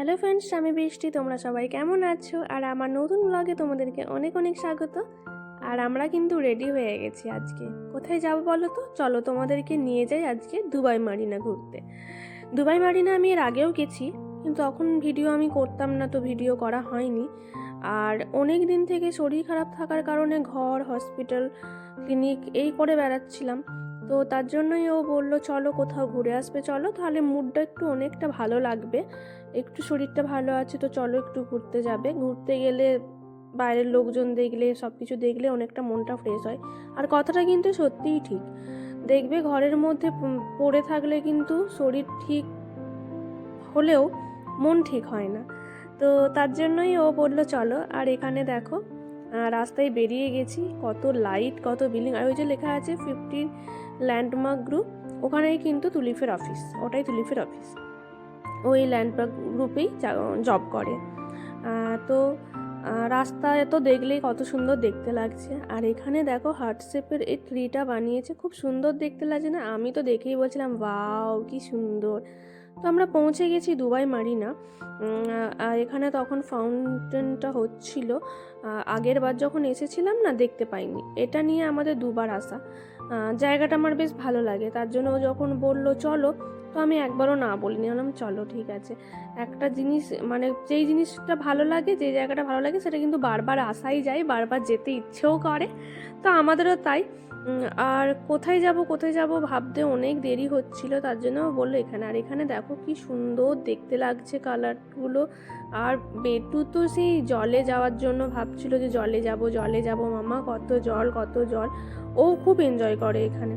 Hello friends, আমি বৃষ্টি। তোমরা সবাই কেমন আছো? আর আমার নতুন ব্লগে তোমাদেরকে অনেক অনেক স্বাগত। আর আমরা কিন্তু রেডি হয়ে গেছি। আজকে কোথায় যাব বলো তো? চলো তোমাদেরকে নিয়ে যাই আজকে দুবাই মারিনা ঘুরতে। দুবাই মারিনা আমি এর আগেও গেছি, কিন্তু তখন ভিডিও আমি করতাম না, তো ভিডিও করা হয়নি। আর অনেক দিন থেকে শরীর খারাপ থাকার কারণে ঘর, হসপিটাল, ক্লিনিক এই করে বেড়াচ্ছিলাম। তো তার জন্যই ও বললো চলো কোথাও ঘুরে আসবে, চলো তাহলে মুডটা একটু অনেকটা ভালো লাগবে, একটু শরীরটা ভালো আছে তো চলো একটু ঘুরতে যাবে। ঘুরতে গেলে বাইরের লোকজন দেখলে, সব কিছু দেখলে অনেকটা মনটা ফ্রেশ হয়। আর কথাটা কিন্তু সত্যিই ঠিক। দেখবে ঘরের মধ্যে পড়ে থাকলে কিন্তু শরীর ঠিক হলেও মন ঠিক হয় না। তো তার জন্যই ও বললো চলো। আর এখানে দেখো রাস্তায় বেরিয়ে গেছি, কত লাইট, কত বিল্ডিং। আর ওই যে লেখা আছে 15 ল্যান্ডমার্ক গ্রুপ, ওখানেই কিন্তু তুলিফের অফিস, ওটাই তুলিফের অফিস। ওই ল্যান্ডমার্ক গ্রুপেই জব করে। তো রাস্তায় তো দেখলেই কত সুন্দর দেখতে লাগছে। আর এখানে দেখো হার্ট শেপের এই ট্রিটা বানিয়েছে, খুব সুন্দর দেখতে লাগছে না? আমি তো দেখেই বলছিলাম ওয়াও কি সুন্দর। তো আমরা পৌঁছে গেছি দুবাই মারিনা। আর এখানে তখন ফাউন্টেনটা হচ্ছিল। আগের বার যখন এসেছিলাম না, দেখতে পাইনি। এটা নিয়ে আমাদের দুবার আসা। জায়গাটা আমার বেশ ভালো লাগে, তার জন্য ও যখন বললো চলো, তো আমি একবারও না বলিনি, বললাম চলো ঠিক আছে। একটা জিনিস মানে যেই জিনিসটা ভালো লাগে, যে জায়গাটা ভালো লাগে, সেটা কিন্তু বারবার আসাই যায়, বারবার যেতে ইচ্ছেও করে। তো আমাদেরও তাই। আর কোথায় যাব ভাবতে অনেক দেরি হচ্ছিল, তার জন্য বললো এখানে। আর এখানে দেখো কি সুন্দর দেখতে লাগছে কালারগুলো। আর বেটু তো সেই জলে যাওয়ার জন্য ভাবছিল যে জলে যাব মামা, কত জল কত জল। ও খুব এনজয় করে এখানে।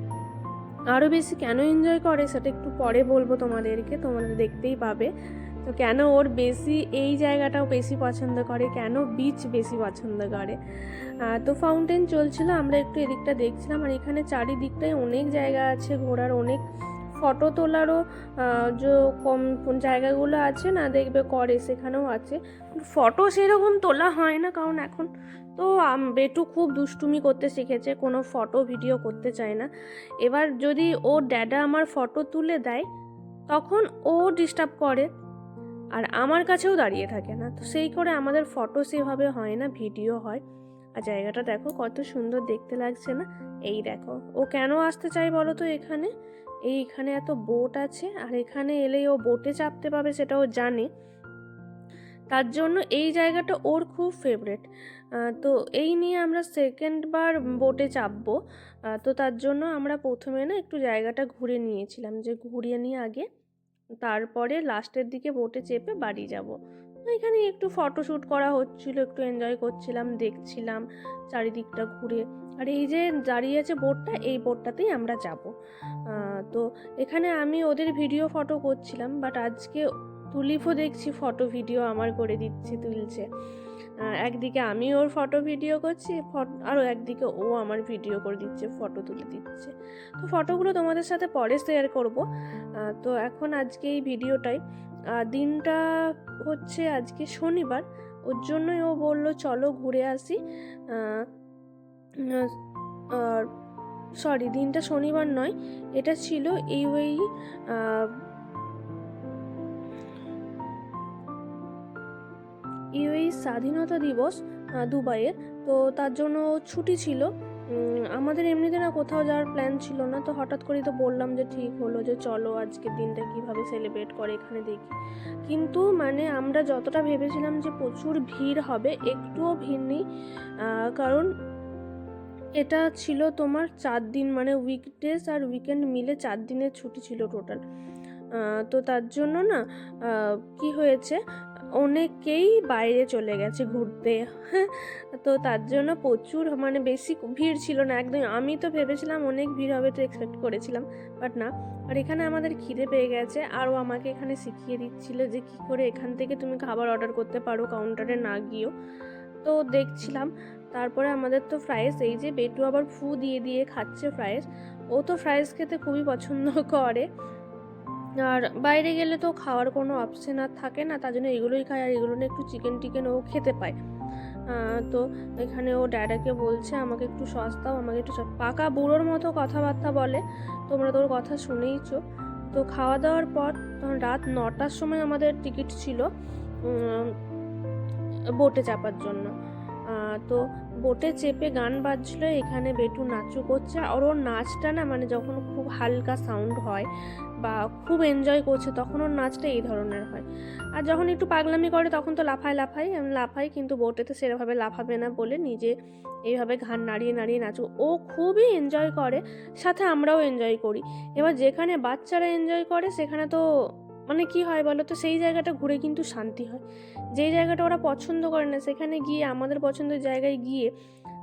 আরও বেশি কেন এনজয় করে সেটা একটু পরে বলবো তোমাদেরকে, তোমরা দেখতেই পাবে। তো কেন ওর বেশি এই জায়গাটাও বেশি পছন্দ করে, কেন বিচ বেশি পছন্দ করে। তো ফাউন্টেন চলছিল, আমরা একটু এদিকটা দেখছিলাম। আর এখানে চারিদিকটাই অনেক জায়গা আছে ঘোরার, অনেক ফটো তোলারও যে কম জায়গাগুলো আছে না, দেখবে করে, সেখানেও আছে। ফটো সেরকম তোলা হয় না, কারণ এখন তো বেটু খুব দুষ্টুমি করতে শিখেছে, কোনো ফটো ভিডিও করতে চায় না। এবার যদি ওর ড্যাডা আমার ফটো তুলে দেয়, তখন ও ডিস্টার্ব করে, আর আমার কাছেও দাঁড়িয়ে থাকে না। তো সেই করে আমাদের ফটো সেভাবে হয় না, ভিডিও হয়। আর জায়গাটা দেখো কত সুন্দর দেখতে লাগছে না? এই দেখো ও কেন আসতে চাই বলো তো এখানে। এইখানে এত বোট আছে, আর এখানে এলেই ও বোটে চাপতে পাবে, সেটা ও জানে। তার জন্য এই জায়গাটা ওর খুব ফেভারেট। তো এই নিয়ে আমরা সেকেন্ড বার বোটে চাপবো। তো তার জন্য আমরা প্রথমে না একটু জায়গাটা ঘুরে নিয়েছিলাম, যে ঘুরিয়ে নিয়ে আগে তারপরে লাস্টের দিকে বোটে চেপে বাড়ি যাব। এখানে একটু ফটোশ্যুট করা হচ্ছিল, একটু এনজয় করছিলাম, দেখছিলাম চারিদিকটা ঘুরে। আর এই যে দাঁড়িয়ে আছে বোটটা, এই বোটটাতেই আমরা যাব। তো এখানে আমি ওদের ভিডিও ফটো করছিলাম, বাট আজকে তুলিফও দেখছি ফটো ভিডিও আমার করে দিচ্ছে, তুলছে। একদিকে আমি ওর ফটো ভিডিও করছি, আরও একদিকে ও আমার ভিডিও করে দিচ্ছে, ফটো তুলে দিচ্ছে। তো ফটোগুলো তোমাদের সাথে পরে শেয়ার করব। তো এখন আজকে এই ভিডিওটাই, দিনটা হচ্ছে আজকে শনিবার, ওর জন্যই ও বলল চলো ঘুরে আসি। সরি, দিনটা শনিবার নয়, এটা ছিল ইউএই স্বাধীনতা দিবস দুবাইয়ের। তো তার জন্য ছুটি ছিল। আমাদের এমনিতে না কোথাও যাওয়ার প্ল্যান ছিল না, তো হঠাৎ করেই তো বললাম যে ঠিক হলো যে চলো আজকের দিনটা কিভাবে সেলিব্রেট করে এখানে দেখি। কিন্তু মানে আমরা যতটা ভেবেছিলাম যে প্রচুর ভিড় হবে, একটুও ভিড় নেই। কারণ এটা ছিল তোমার 4 দিন, মানে উইকডেজ আর উইকেন্ড মিলে 4 দিনের ছুটি ছিল টোটাল। তো তার জন্য না কি হয়েছে, অনেকেই বাইরে চলে গেছে ঘুরতে। তো তার জন্য প্রচুর মানে বেশি ভিড় ছিল না একদম। আমি তো ভেবেছিলাম অনেক ভিড় হবে, তো এক্সপেক্ট করেছিলাম, বাট না। আর এখানে আমাদের খিদে পেয়ে গেছে, আর ও আমাকে এখানে শিখিয়ে দিচ্ছিল যে কী করে এখান থেকে তুমি খাবার অর্ডার করতে পারো কাউন্টারে না গিয়েও। তো দেখছিলাম। তারপরে আমাদের তো ফ্রাইস, এই যে বেটু আবার ফু দিয়ে দিয়ে খাচ্ছে ফ্রাইস। ও তো ফ্রাইস খেতে খুবই পছন্দ করে, আর বাইরে গেলে তো খাওয়ার কোনো অপশন আর থাকে না, তার জন্য এগুলোই খায়। আর এগুলো নিয়ে একটু চিকেন ও খেতে পায়। তো এখানে ও ড্যাডাকে বলছে আমাকে একটু সস দাও, আমাকে একটু পাকা বুড়োর মতো কথাবার্তা বলে, তোমরা তোর কথা শুনেইছো। তো খাওয়া দাওয়ার পর তখন রাত 9টার সময় আমাদের টিকিট ছিল বোটে চাপার জন্য। তো বোটে চেপে গান বাজছিলো, এখানে বেটু নাচও করছে। আর ওর নাচটা না মানে যখন খুব হালকা সাউন্ড হয় বা খুব এনজয় করছে তখন ওর নাচটা এই ধরনের হয়। আর যখন একটু পাগলামি করে তখন তো লাফাই, কিন্তু বোটেতে সেরকমভাবে লাফাবে না বলে নিজে এইভাবে ঘাড় নাড়িয়ে নাড়িয়ে নাচো। ও খুবই এনজয় করে, সাথে আমরাও এনজয় করি। এবার যেখানে বাচ্চারা এনজয় করে সেখানে তো মানে কি হয় বলো তো, সেই জায়গাটা ঘুরে কিন্তু শান্তি হয়। যেই জায়গাটা ওরা পছন্দ করে না সেখানে গিয়ে, আমাদের পছন্দের জায়গায় গিয়ে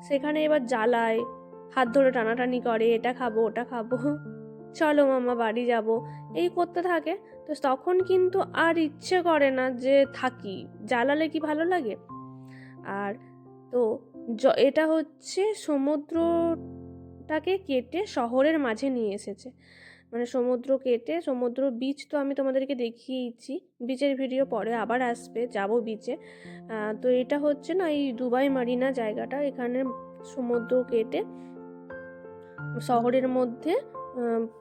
সেখানে এবার জ্বালায়, হাত ধরে টানাটানি করে, এটা খাবো ওটা খাবো, চলো মামা বাড়ি যাব, এই করতে থাকে। তো তখন কিন্তু আর ইচ্ছে করে না যে থাকি, জ্বালালে কি ভালো লাগে। আর তো এটা হচ্ছে সমুদ্রটাকে কেটে শহরের মাঝে নিয়ে এসেছে, মানে সমুদ্র কেটে সমুদ্র বিচ তো আমি তোমাদেরকে দেখিয়েছি, বিচের ভিডিও পরে আবার আসবে, যাব বিচে। তো এটা হচ্ছে না এই দুবাই মারিনা জায়গাটা, এখানে সমুদ্র কেটে শহরের মধ্যে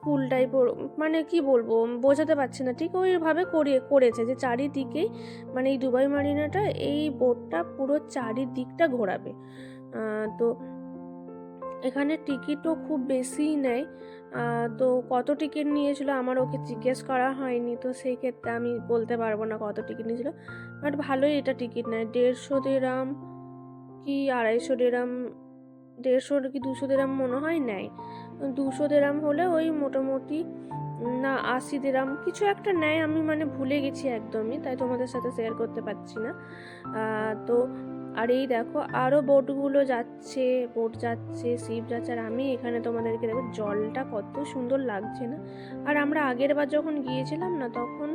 পুল টাইপ, মানে কি বলবো বোঝাতে পারছি না, ঠিক ওইভাবে করেছে যে চারিদিকেই মানে এই দুবাই মারিনাটা এই বোটটা পুরো চারিদিকটা ঘোরাবে। তো এখানে টিকিটও খুব বেশিই নেয়। তো কত টিকিট নিয়েছিল আমার ওকে জিজ্ঞেস করা হয়নি, তো সেই ক্ষেত্রে আমি বলতে পারবো না কত টিকিট নিয়েছিল। বাট ভালোই এটা টিকিট নেয়, 150 দিরহাম কি 250 দিরহাম, 150 কি 200 দিরহাম মনে হয় নেয়। 200 দিরহাম হলে ওই মোটামুটি না 80 দিরহাম কিছু একটা নেয়, আমি মানে ভুলে গেছি একদমই, তাই তোমাদের সাথে শেয়ার করতে পারছি না। তো আর এই দেখো আরও বোট যাচ্ছে, শিপ যাচ্ছে। আর আমি এখানে তোমাদেরকে দেখো জলটা কত সুন্দর লাগছে না। আর আমরা আগের বার যখন গিয়েছিলাম না তখন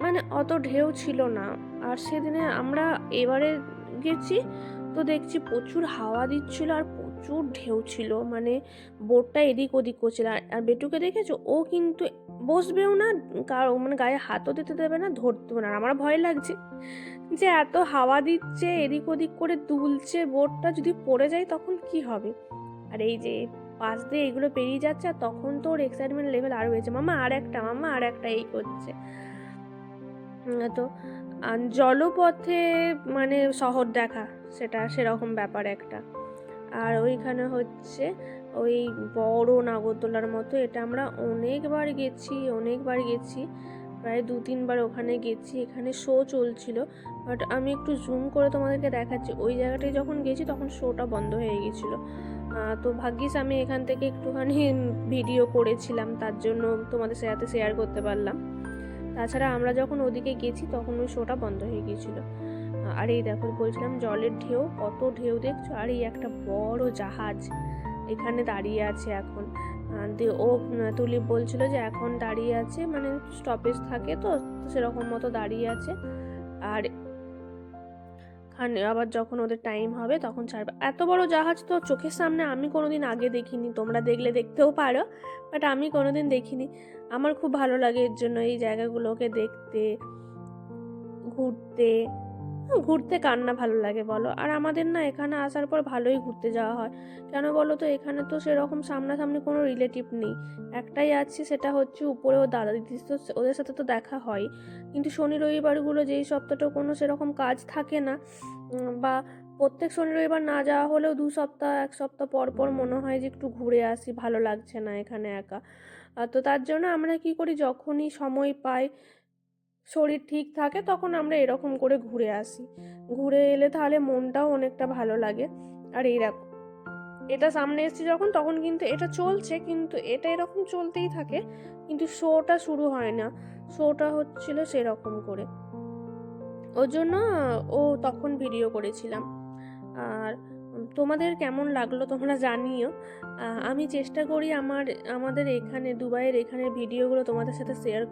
মানে অত ঢেউ ছিল না, আর সেদিনে আমরা এবারে গেছি তো দেখছি প্রচুর হাওয়া দিচ্ছিল আর প্রচুর ঢেউ ছিল, মানে বোটটা এদিক ওদিক করছিল। আর বেটুকে দেখেছো, ও কিন্তু বসবেও না, মানে গায়ে হাতও দিতে দেবে না, ধরতেও না। আমার ভয় লাগছে যে এত হাওয়া দিচ্ছে, এদিক ওদিক করে দুলছে বোটটা, যদি পড়ে যায় তখন কি হবে। আর এই যে পাশ দিয়ে এগুলো পেরিয়ে যাচ্ছে, আর তখন তো ওর এক্সাইটমেন্ট লেভেল আরও হয়েছে, মামা আর একটা এই করছে। তো জলপথে মানে শহর দেখা, সেরকম ব্যাপার একটা। আর ওইখানে হচ্ছে ওই বড় নাগরদোলার মতো, এটা আমরা অনেকবার গেছি, প্রায় 2-3 বার ওখানে গেছি। এখানে শো চলছিল, বাট আমি একটু জুম করে তোমাদেরকে দেখাচ্ছি, ওই জায়গাটায় যখন গেছি তখন শোটা বন্ধ হয়ে গেছিলো। তো ভাগ্যিস আমি এখান থেকে একটুখানি ভিডিও করেছিলাম, তার জন্য তোমাদের সাথে শেয়ার করতে পারলাম। তাছাড়া আমরা যখন ওদিকে গেছি তখন ওই শোটা বন্ধ হয়ে গিয়েছিলো। আর এই দেখো বলছিলাম জলের ঢেউ, কত ঢেউ দেখছো। আর এই একটা বড় জাহাজ এখানে দাঁড়িয়ে আছে এখন। দিয়ে ও তুলি বলছিল যে এখন দাঁড়িয়ে আছে, মানে স্টপেজ থাকে তো সেরকম মতো দাঁড়িয়ে আছে। আর আবার যখন ওদের টাইম হবে তখন ছাড়বে। এত বড় জাহাজ তো চোখের সামনে আমি কোনোদিন আগে দেখিনি, তোমরা দেখলে দেখতেও পারো, বাট আমি কোনোদিন দেখিনি। আমার খুব ভালো লাগে এর জন্য এই জায়গাগুলোকে দেখতে, ঘুরতে কার না ভালো লাগে বলো। আর আমাদের না এখানে আসার পর ভালোই ঘুরতে যাওয়া হয়, কেন বলো তো, এখানে তো সেরকম সামনাসামনি কোনো রিলেটিভ নেই, একটাই আছে সেটা হচ্ছে উপরে ও দাদা দিদি, তো ওদের সাথে তো দেখা হয়। কিন্তু শনি রবিবারগুলো যেই সপ্তাহটা কোনো সেরকম কাজ থাকে না, বা প্রত্যেক শনি রবিবার না যাওয়া হলেও 1 সপ্তাহ পর পর মনে হয় যে একটু ঘুরে আসি, ভালো লাগছে না এখানে একা। তো তার জন্য আমরা কি করি, যখনই সময় পাই, শরীর ঠিক থাকে, তখন আমরা এরকম করে ঘুরে আসি। ঘুরে এলে তাহলে মনটাও অনেকটা ভালো লাগে। আর এইরকম এটা সামনে এসেছে যখন, তখন কিন্তু এটা চলছে, কিন্তু এটা এরকম চলতেই থাকে, কিন্তু শোটা শুরু হয় না। শোটা হচ্ছিল সেরকম করে, ওর জন্য ও তখন ভিডিও করেছিলাম। আর তোমাদের কেমন লাগলো তোমরা জানিও। আমি চেষ্টা করি আমাদের এখানে দুবাইয়ের এখানে ভিডিওগুলো তোমাদের সাথে শেয়ার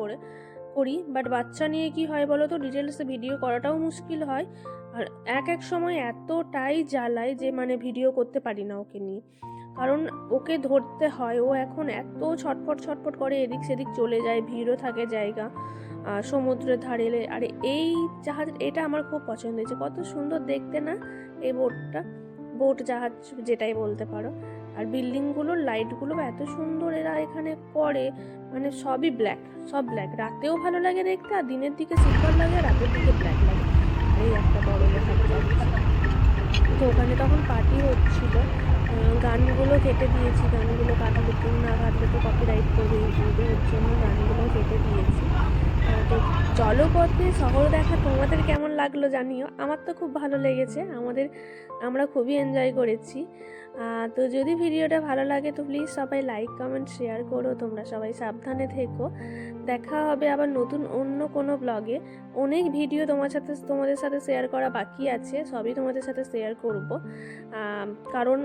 করি, বাট বাচ্চা নিয়ে কি হয় বলো তো, ডিটেলসে ভিডিও করাটাও মুশকিল হয়। আর এক সময় এতটাই জ্বালায় যে মানে ভিডিও করতে পারি না ওকে নিয়ে, কারণ ওকে ধরতে হয়, ও এখন এত ছটফট করে, এদিক সেদিক চলে যায়, ভিড়ও থাকে জায়গা সমুদ্রের ধারে। আর এই জাহাজ এটা আমার খুব পছন্দ হয়েছে, কত সুন্দর দেখতে না এই বোট জাহাজ যেটাই বলতে পারো। আর বিল্ডিংগুলোর লাইটগুলো এত সুন্দর এরা এখানে করে, মানে সবই ব্ল্যাক, সব ব্ল্যাক। রাতেও ভালো লাগে দেখতে, আর দিনের দিকে সিলভার লাগে, আর রাতের দিকে ব্ল্যাক লাগে। এই একটা বড় লেখাটা আছে। তো ওখানে তখন পার্টি হচ্ছিল, গানগুলো কেটে দিয়েছি, গানগুলো কাটলে তো না কাটলে তো কপিরাইট করবে ইউটিউবে, এর জন্য গানগুলো কেটে দিয়েছি। তো জলপথে শহর দেখা তোমাদের কেমন লাগলো জানিও। আমার তো খুব ভালো লেগেছে, আমরা খুবই এনজয় করেছি। তো যদি ভিডিওটা ভালো লাগে তো প্লিজ সবাই লাইক কমেন্ট শেয়ার করো। তোমরা সবাই সাবধানে থেকো। দেখা হবে আবার নতুন অন্য কোনো ব্লগে। অনেক ভিডিও তোমাদের সাথে শেয়ার করা বাকি আছে, সবই তোমাদের সাথে শেয়ার করব। কারণ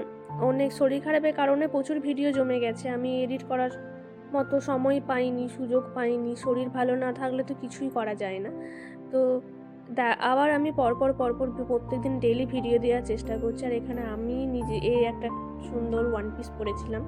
অনেক শরীর খারাপের কারণে প্রচুর ভিডিও জমে গেছে, আমি এডিট করার মতো সময় পাইনি, সুযোগ পাইনি। শরীর ভালো না থাকলে তো কিছুই করা যায় না। তো আবার আমি পরপর প্রত্যেকদিন ডেইলি ভিডিও দেওয়ার চেষ্টা করছি। আর এখানে আমি নিজে এই একটা সুন্দর ওয়ান পিস পরেছিলাম।